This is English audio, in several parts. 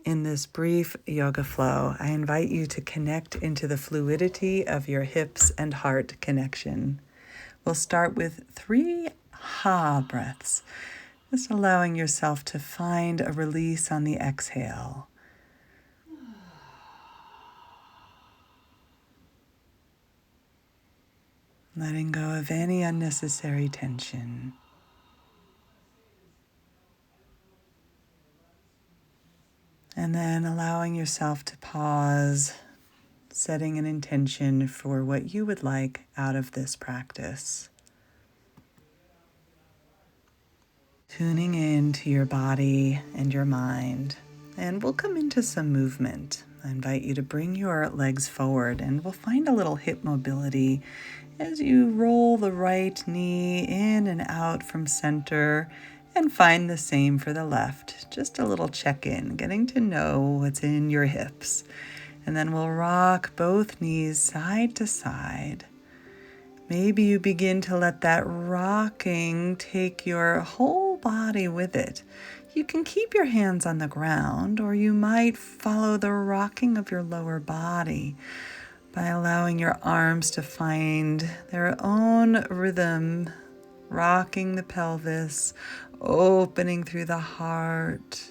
In this brief yoga flow, I invite you to connect into the fluidity of your hips and heart connection. We'll start with 3 ha breaths, just allowing yourself to find a release on the exhale. Letting go of any unnecessary tension. And then allowing yourself to pause, setting an intention for what you would like out of this practice. Tuning in to your body and your mind. And we'll come into some movement. I invite you to bring your legs forward and we'll find a little hip mobility as you roll the right knee in and out from center, and find the same for the left. Just a little check-in, getting to know what's in your hips. And then we'll rock both knees side to side. Maybe you begin to let that rocking take your whole body with it. You can keep your hands on the ground, or you might follow the rocking of your lower body by allowing your arms to find their own rhythm, rocking the pelvis, opening through the heart.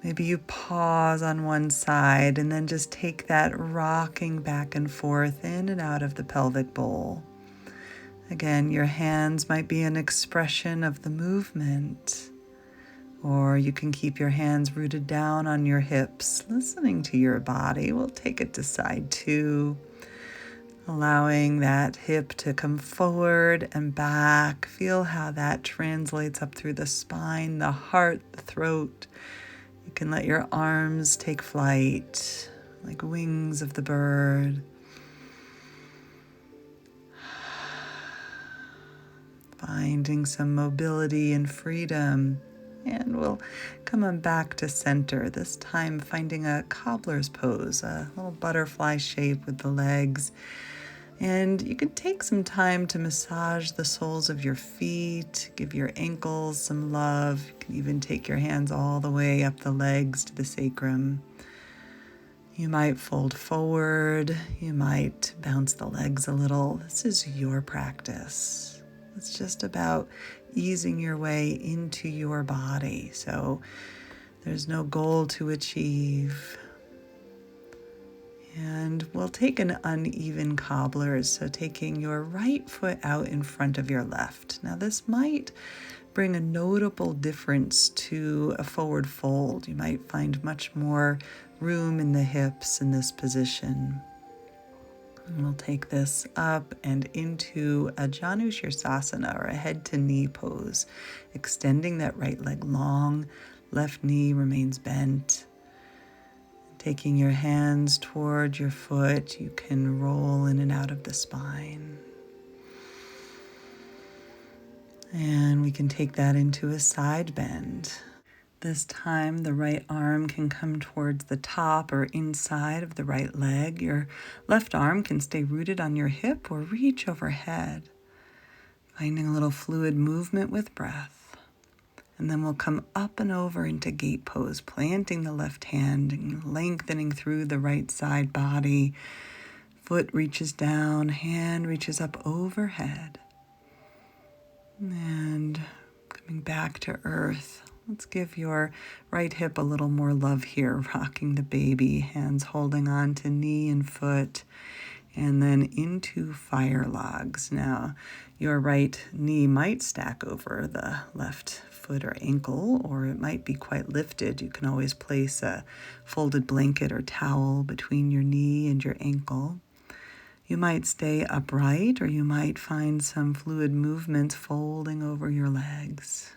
Maybe you pause on one side and then just take that rocking back and forth in and out of the pelvic bowl. Again, your hands might be an expression of the movement, or you can keep your hands rooted down on your hips, listening to your body. We'll take it to side 2, allowing that hip to come forward and back. Feel how that translates up through the spine, the heart, the throat. You can let your arms take flight like wings of the bird. Finding some mobility and freedom. And we'll come on back to center, this time finding a cobbler's pose, a little butterfly shape with the legs. And you can take some time to massage the soles of your feet, give your ankles some love. You can even take your hands all the way up the legs to the sacrum. You might fold forward, you might bounce the legs a little. This is your practice. It's just about easing your way into your body. So there's no goal to achieve. And we'll take an uneven cobbler, so taking your right foot out in front of your left. Now this might bring a notable difference to a forward fold. You might find much more room in the hips in this position. And we'll take this up and into a Janu Shirsasana, or a head to knee pose, extending that right leg long, left knee remains bent. Taking your hands toward your foot, you can roll in and out of the spine. And we can take that into a side bend. This time, the right arm can come towards the top or inside of the right leg. Your left arm can stay rooted on your hip or reach overhead. Finding a little fluid movement with breath. And then we'll come up and over into gate pose, planting the left hand and lengthening through the right side body. Foot reaches down, hand reaches up overhead. And coming back to earth. Let's give your right hip a little more love here, rocking the baby, hands holding on to knee and foot, and then into fire logs. Now, your right knee might stack over the left foot or ankle, or it might be quite lifted. You can always place a folded blanket or towel between your knee and your ankle. You might stay upright, or you might find some fluid movements folding over your legs.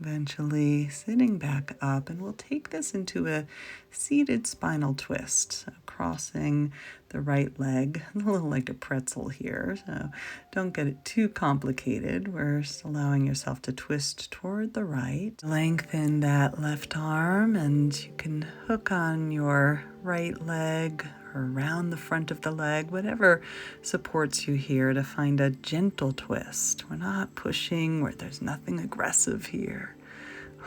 Eventually sitting back up, and we'll take this into a seated spinal twist, so crossing the right leg, a little like a pretzel here, so don't get it too complicated. We're just allowing yourself to twist toward the right. Lengthen that left arm, and you can hook on your right leg or around the front of the leg, whatever supports you here, to find a gentle twist. We're not pushing, where there's nothing aggressive here.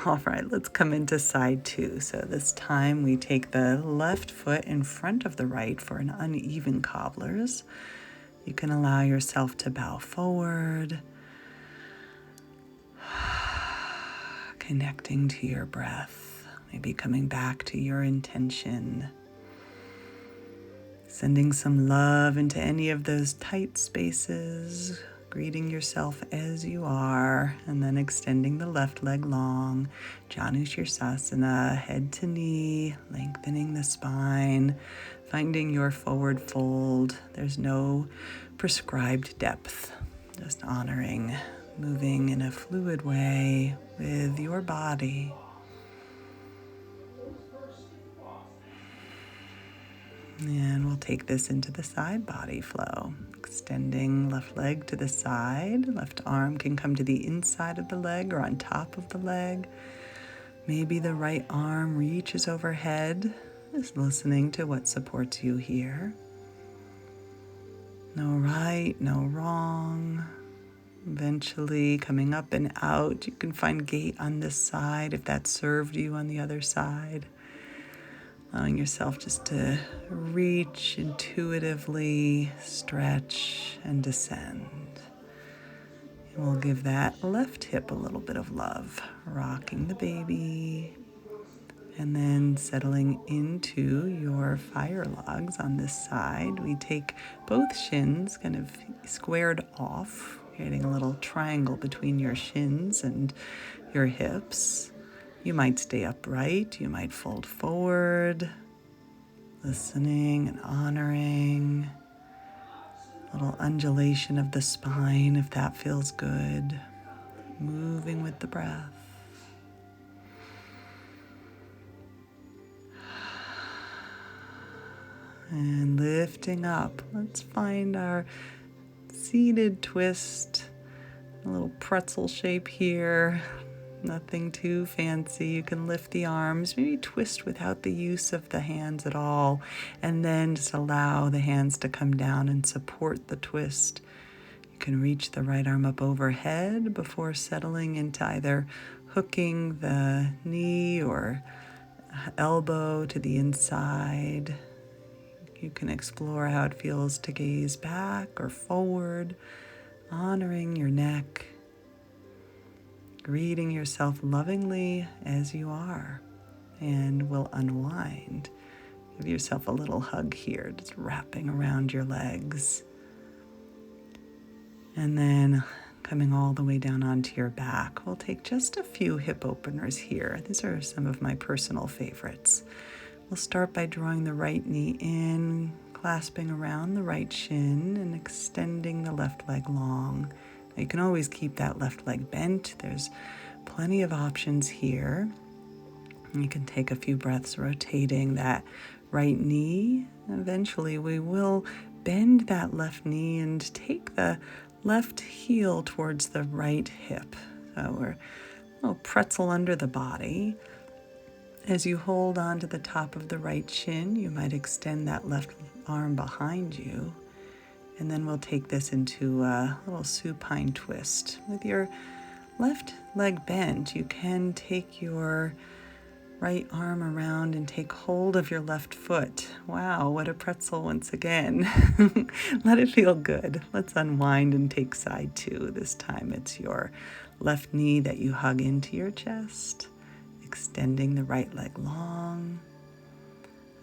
All right, let's come into side two. So this time we take the left foot in front of the right for an uneven cobblers. You can allow yourself to bow forward, connecting to your breath, maybe coming back to your intention, sending some love into any of those tight spaces, greeting yourself as you are, and then extending the left leg long, Janusirsasana, head to knee, lengthening the spine, finding your forward fold. There's no prescribed depth, just honoring, moving in a fluid way with your body. And we'll take this into the side body flow. Extending left leg to the side. Left arm can come to the inside of the leg or on top of the leg. Maybe the right arm reaches overhead. Just listening to what supports you here. No right, no wrong. Eventually coming up and out. You can find gate on this side if that served you on the other side. Allowing yourself just to reach intuitively, stretch, and descend. And we'll give that left hip a little bit of love, rocking the baby, and then settling into your fire logs on this side. We take both shins kind of squared off, creating a little triangle between your shins and your hips. You might stay upright, you might fold forward, listening and honoring. A little undulation of the spine if that feels good. Moving with the breath. And lifting up. Let's find our seated twist. A little pretzel shape here. Nothing too fancy. You can lift the arms, maybe twist without the use of the hands at all, and then just allow the hands to come down and support the twist. You can reach the right arm up overhead before settling into either hooking the knee or elbow to the inside. You can explore how it feels to gaze back or forward, honoring your neck. Greeting yourself lovingly as you are, and will unwind. Give yourself a little hug here, just wrapping around your legs. And then coming all the way down onto your back, we'll take just a few hip openers here. These are some of my personal favorites. We'll start by drawing the right knee in, clasping around the right shin, and extending the left leg long. You can always keep that left leg bent. There's plenty of options here. You can take a few breaths rotating that right knee. Eventually we will bend that left knee and take the left heel towards the right hip. So we're a little pretzel under the body. As you hold on to the top of the right shin, you might extend that left arm behind you. And then we'll take this into a little supine twist. With your left leg bent, you can take your right arm around and take hold of your left foot. Wow, what a pretzel once again. Let it feel good. Let's unwind and take side two. This time it's your left knee that you hug into your chest, extending the right leg long.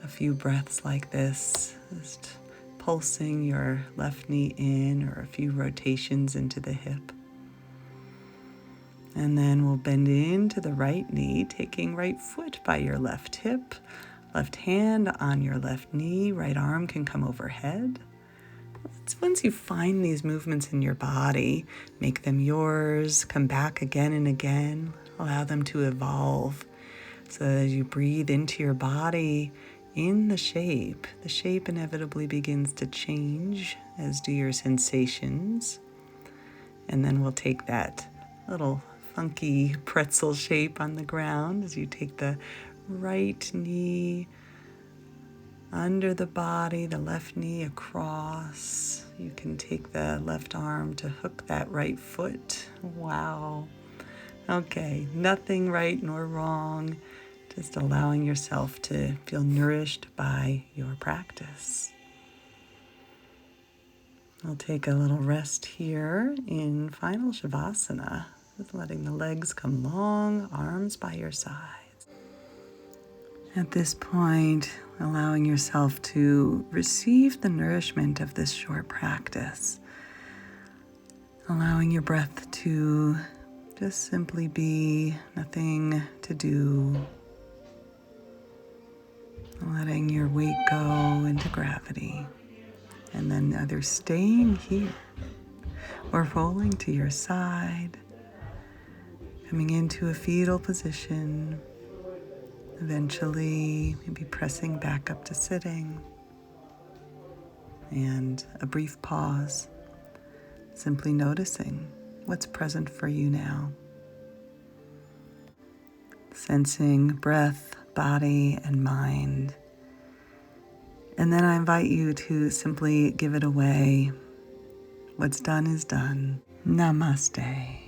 A few breaths like this, just pulsing your left knee in, or a few rotations into the hip. And then we'll bend into the right knee, taking right foot by your left hip, left hand on your left knee, right arm can come overhead. Once you find these movements in your body, make them yours, come back again and again, allow them to evolve. So as you breathe into your body, in the shape. The shape inevitably begins to change, as do your sensations. And then we'll take that little funky pretzel shape on the ground as you take the right knee under the body, the left knee across. You can take the left arm to hook that right foot. Wow. Okay, nothing right nor wrong, just allowing yourself to feel nourished by your practice. I'll take a little rest here in final Shavasana, just letting the legs come long, arms by your sides. At this point, allowing yourself to receive the nourishment of this short practice, allowing your breath to just simply be, nothing to do, letting your weight go into gravity, and then either staying here or rolling to your side, coming into a fetal position, eventually maybe pressing back up to sitting, and a brief pause, simply noticing what's present for you now. Sensing breath, body, and mind. And then I invite you to simply give it away. What's done is done. Namaste.